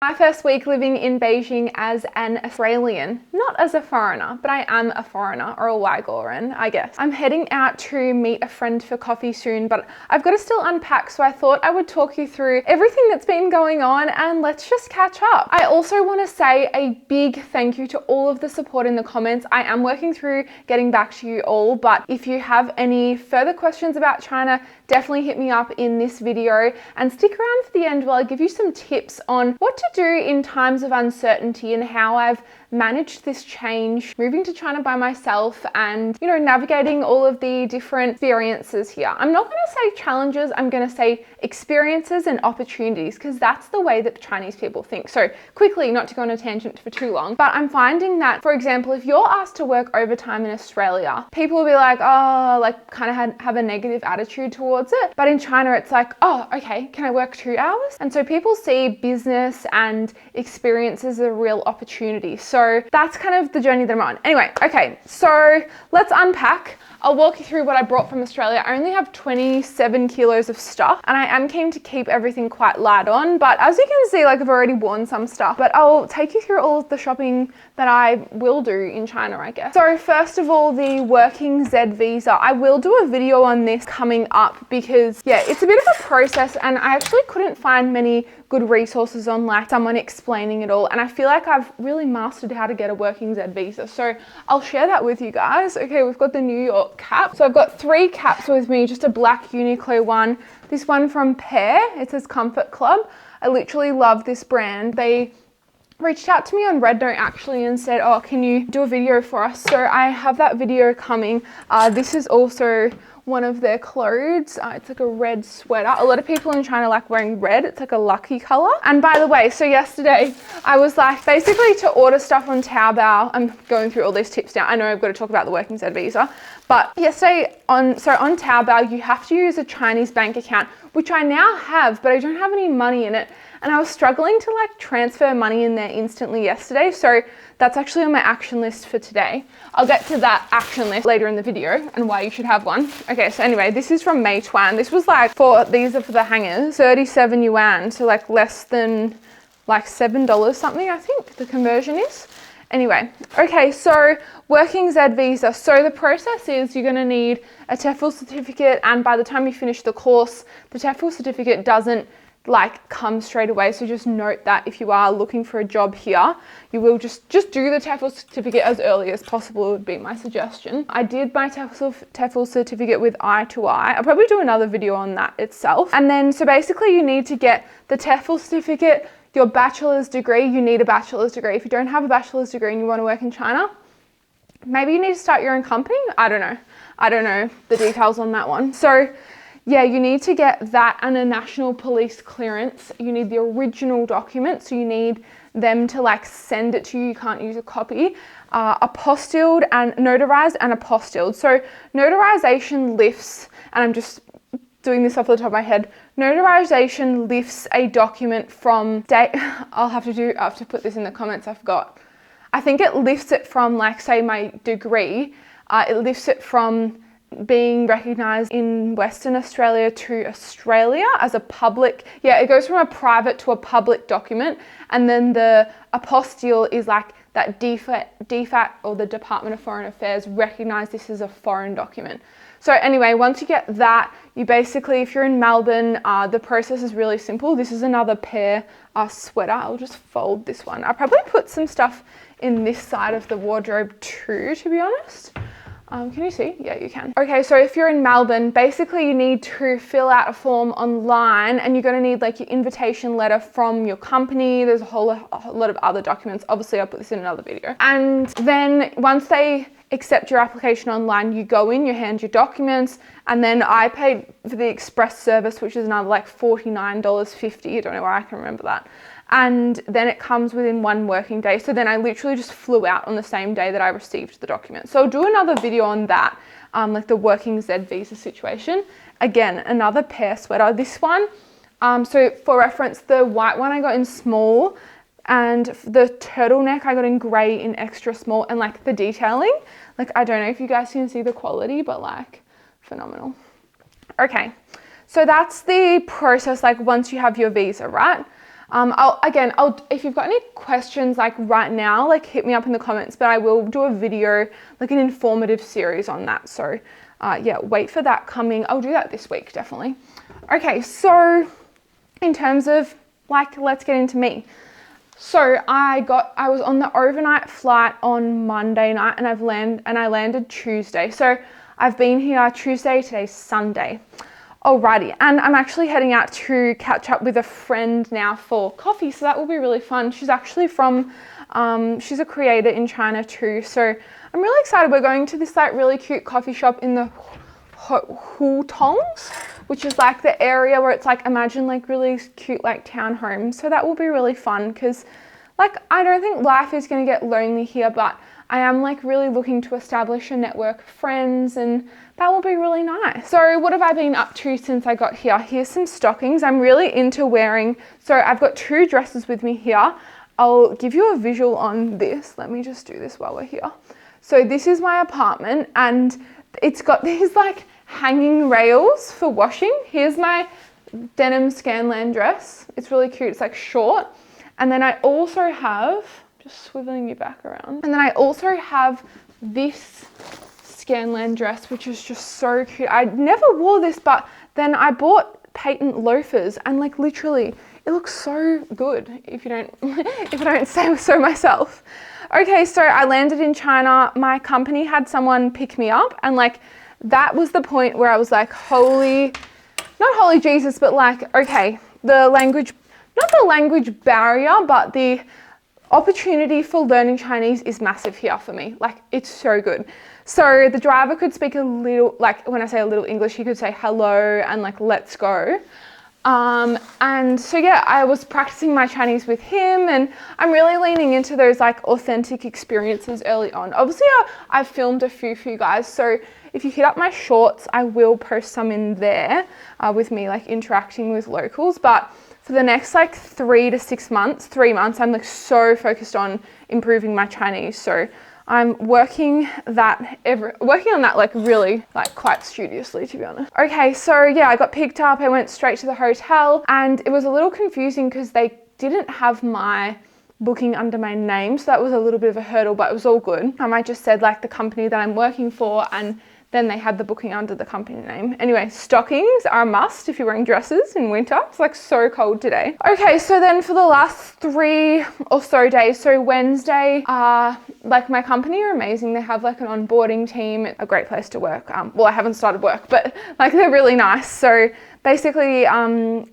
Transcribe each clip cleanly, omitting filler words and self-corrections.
My first week living in Beijing as an Australian, not as a foreigner, but I am a foreigner or a Uyghurian, I guess. I'm heading out to meet a friend for coffee soon, but I've got to still unpack, so I thought I would talk you through everything that's been going on and let's just catch up. I also want to say a big thank you to all of the support in the comments. I am working through getting back to you all, but if you have any further questions about China, definitely hit me up in this video and stick around for the end while I give you some tips on what to do in times of uncertainty and how I've managed this change, moving to China by myself and, navigating all of the different experiences here. I'm not going to say challenges, I'm going to say experiences and opportunities, because that's the way that the Chinese people think. So quickly, not to go on a tangent for too long, but I'm finding that, for example, if you're asked to work overtime in Australia, people will be like, oh, like kind of have a negative attitude towards it. But in China, it's like, oh, okay, can I work 2 hours? And so people see business and experiences as a real opportunity. So that's kind of the journey that I'm on. Anyway, okay, so let's unpack. I'll walk you through what I brought from Australia. I only have 27 kilos of stuff and I am keen to keep everything quite light on, but as you can see, like I've already worn some stuff, but I'll take you through all of the shopping that I will do in China, I guess. So first of all, the working Z visa. I will do a video on this coming up because yeah, it's a bit of a process and I actually couldn't find many good resources on like someone explaining it all. And I feel like I've really mastered how to get a working Z visa. So I'll share that with you guys. Okay, we've got the New York cap. So I've got 3 caps with me, just a black Uniqlo one. This one from Pear, it says Comfort Club. I literally love this brand. They reached out to me on Red Note actually and said, oh, can you do a video for us? So I have that video coming. This is also one of their clothes. It's like a red sweater. A lot of people in China like wearing red. It's like a lucky color. And by the way, so yesterday I was like, basically to order stuff on Taobao, I'm going through all these tips now. I know I've got to talk about the working Z visa, but yesterday on Taobao, you have to use a Chinese bank account, which I now have, but I don't have any money in it. And I was struggling to like transfer money in there instantly yesterday. So that's actually on my action list for today. I'll get to that action list later in the video and why you should have one. Okay, so anyway, this is from Meituan. This was like these are for the hangers, 37 yuan. So like less than like $7 something, I think the conversion is. Anyway, okay, so working Z visa. So the process is you're gonna need a TEFL certificate, and by the time you finish the course, the TEFL certificate doesn't like come straight away. So just note that if you are looking for a job here, you will just do the TEFL certificate as early as possible would be my suggestion. I did my TEFL certificate with Eye2Eye. I'll probably do another video on that itself. And then, so basically you need to get the TEFL certificate, your bachelor's degree, you need a bachelor's degree. If you don't have a bachelor's degree and you want to work in China, maybe you need to start your own company. I don't know the details on that one. So yeah, you need to get that and a national police clearance. You need the original document, so you need them to like send it to you. You can't use a copy. Apostilled and notarized and apostilled. So notarization lifts, and I'm just doing this off the top of my head, notarization lifts a document from date. I'll have to put this in the comments, I forgot. I think it lifts it from like, say my degree, it lifts it from being recognized in Western Australia to Australia as a public, yeah, it goes from a private to a public document. And then the apostille is like that DFAT or the Department of Foreign Affairs recognize this as a foreign document. So anyway, once you get that, you basically, if you're in Melbourne, the process is really simple. This is another Pear sweater. I'll just fold this one. I'll probably put some stuff in this side of the wardrobe too, to be honest. Can you see? Yeah, you can. Okay, so if you're in Melbourne, basically you need to fill out a form online and you're gonna need like your invitation letter from your company. There's a whole lot of other documents. Obviously, I'll put this in another video. And then once they accept your application online, you go in, you hand your documents, and then I paid for the express service, which is another like $49.50. I don't know why I can remember that. And then it comes within 1 working day. So then I literally just flew out on the same day that I received the document. So I'll do another video on that, like the working Z visa situation. Again, another Pear sweater. This one, so for reference, the white one I got in small, and the turtleneck I got in gray in extra small, and like the detailing, like I don't know if you guys can see the quality, but like phenomenal. Okay, so that's the process, like once you have your visa, right? If you've got any questions like right now, like hit me up in the comments, but I will do a video, like an informative series on that. So yeah, wait for that coming. I'll do that this week, definitely. Okay, so in terms of like, let's get into me. So I was on the overnight flight on Monday night and I landed Tuesday. So I've been here Tuesday, today's Sunday. Alrighty, and I'm actually heading out to catch up with a friend now for coffee, so that will be really fun. She's actually from, she's a creator in China too, so I'm really excited. We're going to this like really cute coffee shop in the Hutongs, which is like the area where it's like, imagine like really cute like townhomes. So that will be really fun because like, I don't think life is going to get lonely here, but I am like really looking to establish a network of friends, and that will be really nice. So what have I been up to since I got here? Here's some stockings. I'm really into wearing, so I've got 2 dresses with me here. I'll give you a visual on this. Let me just do this while we're here. So this is my apartment and it's got these like hanging rails for washing. Here's my denim Scanlan dress. It's really cute. It's like short. And then I also have, just swiveling you back around. And then I also have this Scanlan dress, which is just so cute. I never wore this, but then I bought patent loafers and like literally it looks so good if you don't, if I don't say so myself. Okay, so I landed in China. My company had someone pick me up and like, that was the point where I was like, not holy Jesus, but like, okay, the language, not the language barrier, but the opportunity for learning Chinese is massive here for me. Like, it's so good. So the driver could speak a little, like when I say a little English, he could say hello and like, let's go. And so yeah, I was practicing my Chinese with him and I'm really leaning into those like authentic experiences early on. Obviously I've filmed a few for you guys. So if you hit up my shorts, I will post some in there with me like interacting with locals. But for the next like 3 to 6 months, I'm like so focused on improving my Chinese. So I'm working on that like really like quite studiously, to be honest. Okay, so yeah, I got picked up, I went straight to the hotel and it was a little confusing because they didn't have my booking under my name. So that was a little bit of a hurdle, but it was all good. I just said like the company that I'm working for and then they had the booking under the company name. Anyway, stockings are a must if you're wearing dresses in winter. It's like so cold today. Okay, so then for the last 3 or so days, so Wednesday, like my company are amazing. They have like an onboarding team, a great place to work. Well, I haven't started work, but like they're really nice. So basically,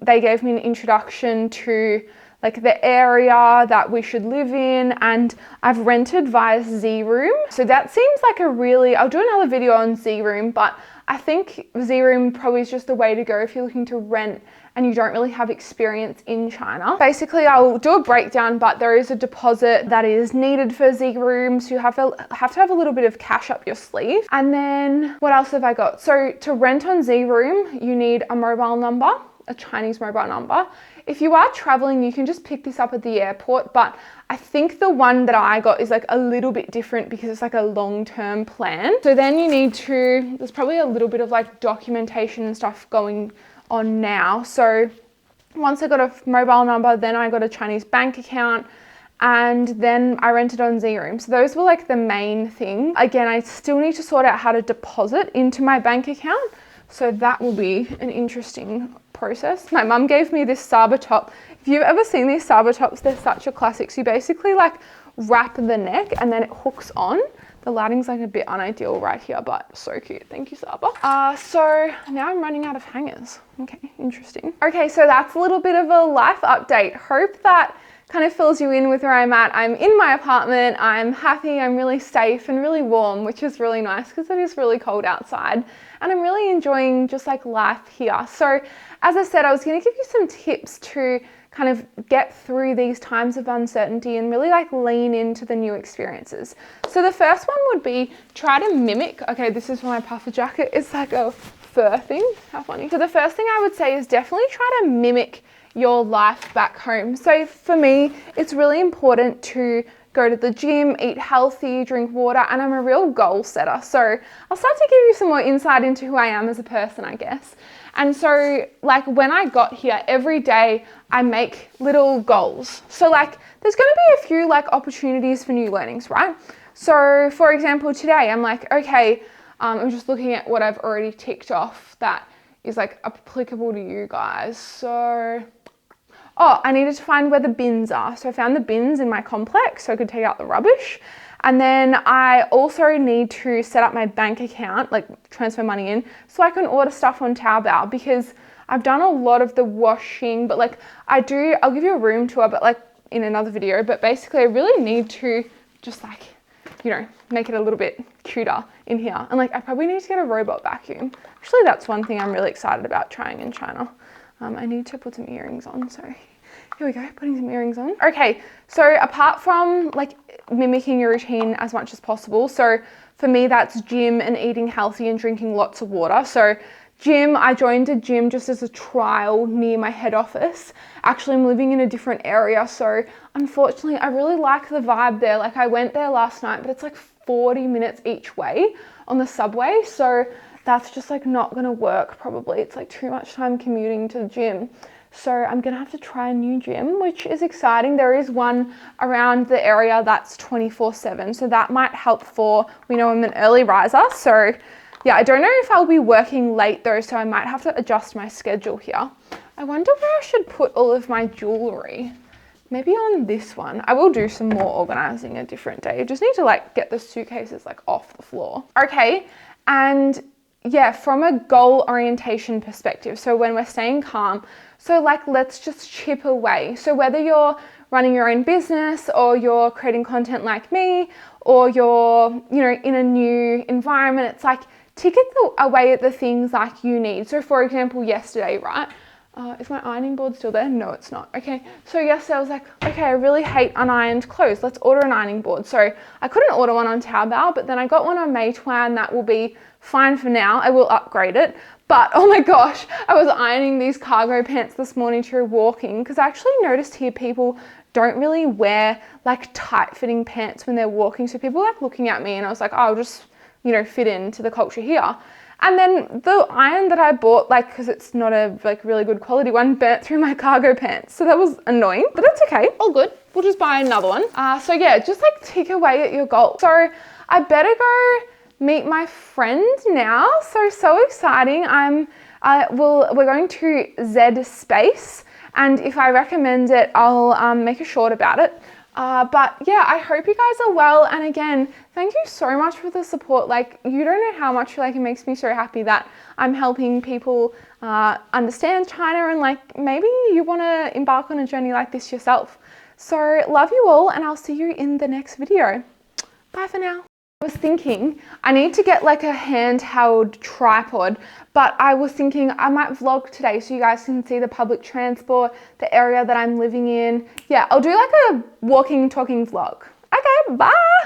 they gave me an introduction to like the area that we should live in, and I've rented via Z Room. So that seems like I'll do another video on Z Room, but I think Z Room probably is just the way to go if you're looking to rent and you don't really have experience in China. Basically, I'll do a breakdown, but there is a deposit that is needed for Z Room. So you have to have a little bit of cash up your sleeve. And then what else have I got? So to rent on Z Room, you need a mobile number, a Chinese mobile number. If you are traveling, you can just pick this up at the airport, but I think the one that I got is like a little bit different because it's like a long-term plan. So then you need to, there's probably a little bit of like documentation and stuff going on now. So once I got a mobile number, then I got a Chinese bank account, and then I rented on Z Room. So those were like the main thing. Again, I still need to sort out how to deposit into my bank account. So that will be an interesting process. My mum gave me this Saba top. If you've ever seen these Saba tops, they're such a classic. So you basically like wrap the neck and then it hooks on. The lighting's like a bit unideal right here, but so cute. Thank you, Saba. So now I'm running out of hangers. Okay, interesting. Okay, so that's a little bit of a life update. Hope that kind of fills you in with where I'm at. I'm in my apartment. I'm happy. I'm really safe and really warm, which is really nice because it is really cold outside. And I'm really enjoying just like life here. So as I said, I was going to give you some tips to kind of get through these times of uncertainty and really like lean into the new experiences. So the first one would be try to mimic, okay, this is for my puffer jacket. It's like a fur thing. How funny. So the first thing I would say is definitely try to mimic your life back home. So for me, it's really important to go to the gym, eat healthy, drink water, and I'm a real goal setter. So I'll start to give you some more insight into who I am as a person, I guess. And so like when I got here, every day I make little goals. So like there's going to be a few like opportunities for new learnings, right? So for example, today I'm like, okay, I'm just looking at what I've already ticked off that is like applicable to you guys. So, oh, I needed to find where the bins are. So I found the bins in my complex so I could take out the rubbish. And then I also need to set up my bank account, like transfer money in, so I can order stuff on Taobao, because I've done a lot of the washing, but like I'll give you a room tour, but like in another video, but basically I really need to just like, you know, make it a little bit cuter in here. And like, I probably need to get a robot vacuum. Actually, that's one thing I'm really excited about trying in China. I need to put some earrings on, so here we go, putting some earrings on. Okay, so apart from like mimicking your routine as much as possible, so for me that's gym and eating healthy and drinking lots of water. So gym, I joined a gym just as a trial near my head office. Actually, I'm living in a different area, so unfortunately I really like the vibe there. Like I went there last night, but it's like 40 minutes each way on the subway, so that's just like not gonna work probably. It's like too much time commuting to the gym. So I'm gonna have to try a new gym, which is exciting. There is one around the area that's 24/7, so that might help for, we know I'm an early riser. So yeah, I don't know if I'll be working late though, so I might have to adjust my schedule here. I wonder where I should put all of my jewelry. Maybe on this one. I will do some more organizing a different day. I just need to like get the suitcases like off the floor. Okay, and yeah, from a goal orientation perspective, so when we're staying calm, so like let's just chip away. So whether you're running your own business or you're creating content like me, or you're, you know, in a new environment, it's like tick away at the things like you need. So for example, yesterday, right? Is my ironing board still there? No, it's not. Okay, so yesterday I was like, okay, I really hate unironed clothes. Let's order an ironing board. So I couldn't order one on Taobao, but then I got one on Meituan. That will be fine for now. I will upgrade it. But oh my gosh, I was ironing these cargo pants this morning to walking, because I actually noticed here people don't really wear like tight fitting pants when they're walking. So people like looking at me, and I was like, oh, I'll just, you know, fit into the culture here. And then the iron that I bought, like, because it's not a like really good quality one, burnt through my cargo pants. So that was annoying, but that's okay. All good. We'll just buy another one. So yeah, just like tick away at your goal. So I better go meet my friend now. So exciting. We're going to Z Space, and if I recommend it, I'll make a short about it. But yeah, I hope you guys are well. And again, thank you so much for the support. Like, you don't know how much like it makes me so happy that I'm helping people understand China, and like maybe you want to embark on a journey like this yourself. So love you all, and I'll see you in the next video. Bye for now. I was thinking I need to get like a handheld tripod, but I was thinking I might vlog today so you guys can see the public transport, the area that I'm living in. Yeah, I'll do like a walking, talking vlog. Okay, bye.